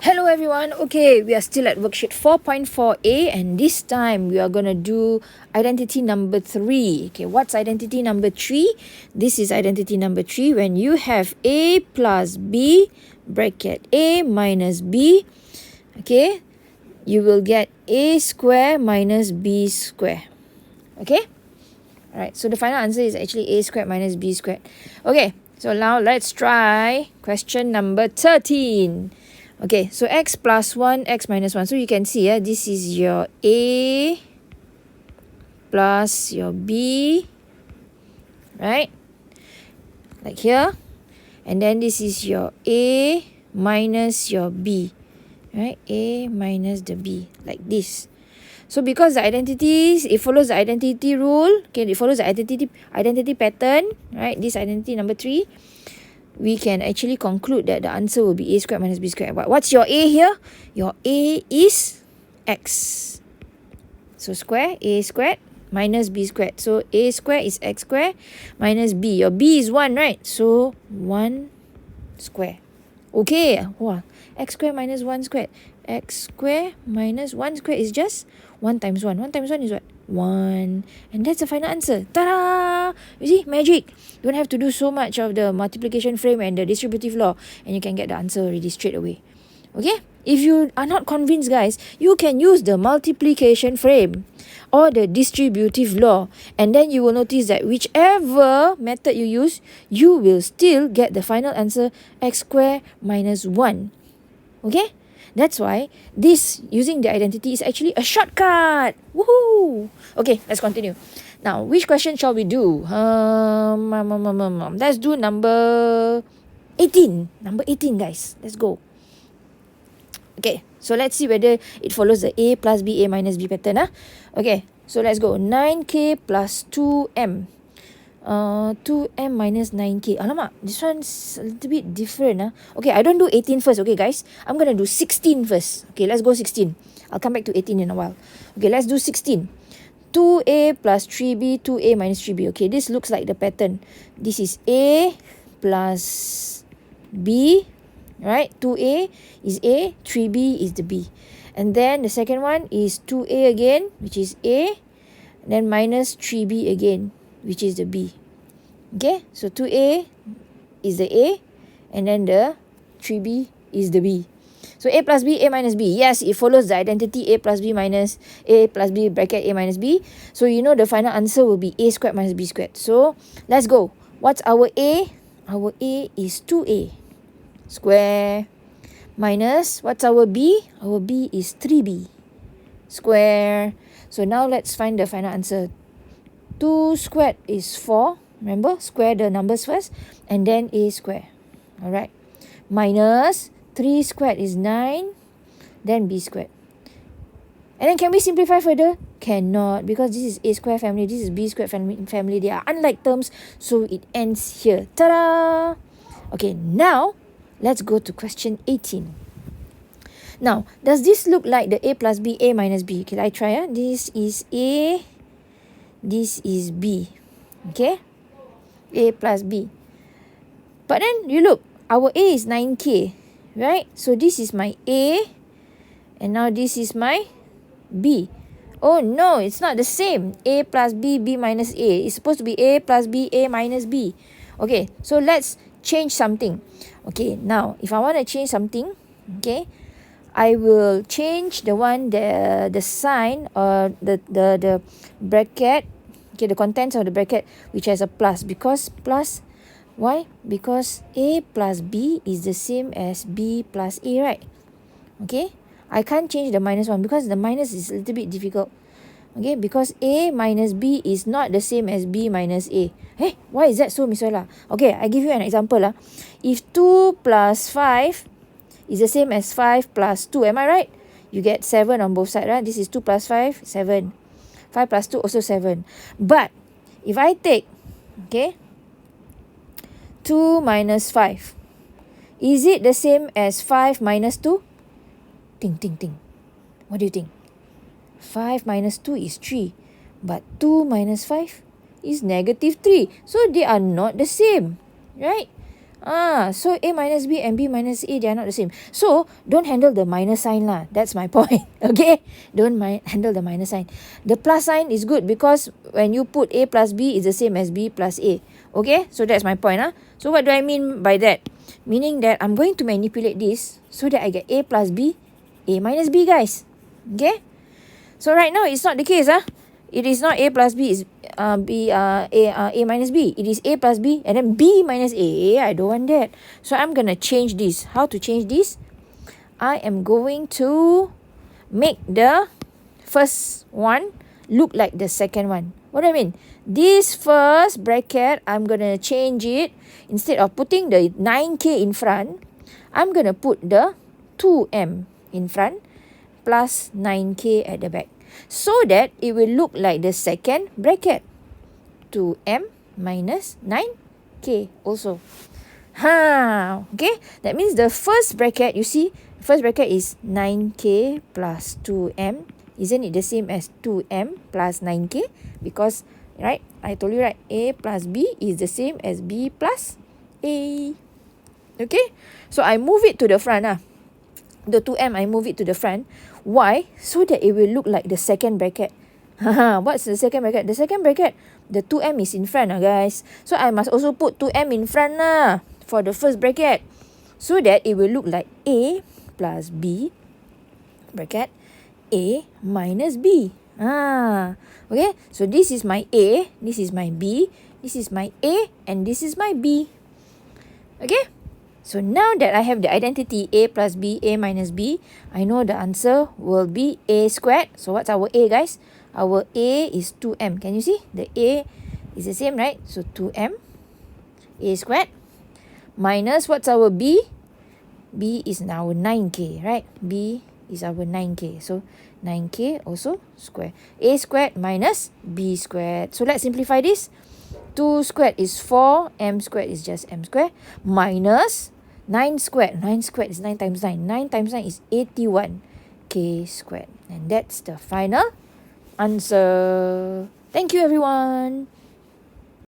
Hello everyone. Okay, we are still at worksheet 4.4a and this time we are going to do identity number 3. Okay, what's identity number 3? This is identity number 3 when you have a plus b bracket a minus b. Okay, you will get a square minus b square. Okay? Alright, so the final answer is actually a squared minus b squared. Okay, so now let's try question number 13. Okay, so x plus 1, x minus 1. So you can see, this is your a plus your b, right? Like here. And then this is your a minus your b, right? A minus the b, like this. So because the identities, it follows the identity rule, okay, it follows the identity pattern, right? This identity number 3. We can actually conclude that the answer will be a squared minus b squared. But what's your a here? Your a is x. So square, a squared minus b squared. So a squared is x squared minus b. Your b is 1, right? So 1 square. Okay. Wow. X squared minus 1 squared. X squared minus 1 squared is just 1 times 1. 1 times 1 is what? 1. And that's the final answer. Ta-da! You see? Magic. You don't have to do so much of the multiplication frame and the distributive law. And you can get the answer already straight away. Okay? If you are not convinced, guys, you can use the multiplication frame or the distributive law. And then you will notice that whichever method you use, you will still get the final answer x squared minus 1. Okay? That's why this using the identity is actually a shortcut. Woohoo! Okay, let's continue. Now, which question shall we do? Let's do number 18. Number 18, guys. Let's go. Okay, so let's see whether it follows the a plus b, a minus b pattern. Okay, so let's go. 9k plus 2m. 2m minus 9k. Alamak, this one's a little bit different. Okay, I don't do 18 first. Okay, guys. I'm going to do 16 first. Okay, let's go 16. I'll come back to 18 in a while. Okay, let's do 16. 2a plus 3b, 2a minus 3b. Okay, this looks like the pattern. This is a plus b, right? 2a is a, 3b is the b. And then the second one is 2a again, which is a. And then minus 3b again, which is the b. Okay, so 2a is the a, and then the 3b is the b. So a plus b, a minus b. Yes, it follows the identity a plus b minus a plus b bracket a minus b. So you know the final answer will be a squared minus b squared. So let's go. What's our a? Our a is 2a square minus, what's our b? Our b is 3b square. So now let's find the final answer. 2 squared is 4. Remember, square the numbers first. And then a square. Alright. Minus 3 squared is 9. Then b squared. And then can we simplify further? Cannot. Because this is a square family. This is b squared family. They are unlike terms. So it ends here. Ta-da! Okay, now let's go to question 18. Now, does this look like the a plus b, a minus b? Okay, I try. This is a. This is b. Okay? A plus b. But then, you look. Our a is 9k. Right? So, this is my a. And now, this is my b. Oh, no. It's not the same. A plus b, b minus a. It's supposed to be a plus b, a minus b. Okay. So, let's change something. Okay. Now, if I want to change something. Okay. I will change the one, the sign or the bracket. Okay, the contents of the bracket which has a plus, because plus, why? Because a plus b is the same as b plus a, right? Okay, I can't change the minus one because the minus is a little bit difficult. Okay, because a minus b is not the same as b minus a. Hey, why is that so, Miss Ola? Okay, I give you an example. If 2 plus 5 is the same as 5 plus 2, am I right? You get 7 on both sides, right? This is 2 plus 5, 7. 5 plus 2 also 7. But if I take, okay, 2 minus 5, is it the same as 5 minus 2? Think. What do you think? 5 minus 2 is 3. But 2 minus 5 is negative 3. So they are not the same, right? So A minus B and B minus A, they are not the same. So don't handle the minus sign lah. That's my point. Okay? Don't handle the minus sign. The plus sign is good because when you put A plus B is the same as B plus A. Okay? So that's my point. So what do I mean by that? Meaning that I'm going to manipulate this so that I get A plus B, A minus B, guys. Okay? So right now it's not the case. It is not A plus B is A minus B. It is A plus B and then B minus A. I don't want that. So I'm going to change this. How to change this? I am going to make the first one look like the second one. What do I mean? This first bracket, I'm going to change it. Instead of putting the 9K in front, I'm going to put the 2M in front plus 9K at the back. So that it will look like the second bracket. 2M minus 9K also. Okay? That means the first bracket, you see, first bracket is 9K plus 2M. Isn't it the same as 2M plus 9K? Because, right, I told you, right, A plus B is the same as B plus A. Okay? So I move it to the front. The 2M, I move it to the front. Why? So that it will look like the second bracket. What's the second bracket? The second bracket, the 2M is in front, guys. So I must also put 2M in front for the first bracket. So that it will look like A plus B bracket A minus B. Okay, so this is my A, this is my B, this is my A, and this is my B. Okay, so now that I have the identity A plus B, A minus B, I know the answer will be A squared. So what's our A, guys? Our A is 2M. Can you see? The A is the same, right? So 2M, A squared, minus what's our B? B is now 9K, right? B is our 9K. So 9K also square. A squared minus B squared. So let's simplify this. 2 squared is 4. M squared is just M squared. Minus 9 squared. 9 squared is 9 times 9. 9 times 9 is 81. K squared. And that's the final answer. Thank you, everyone.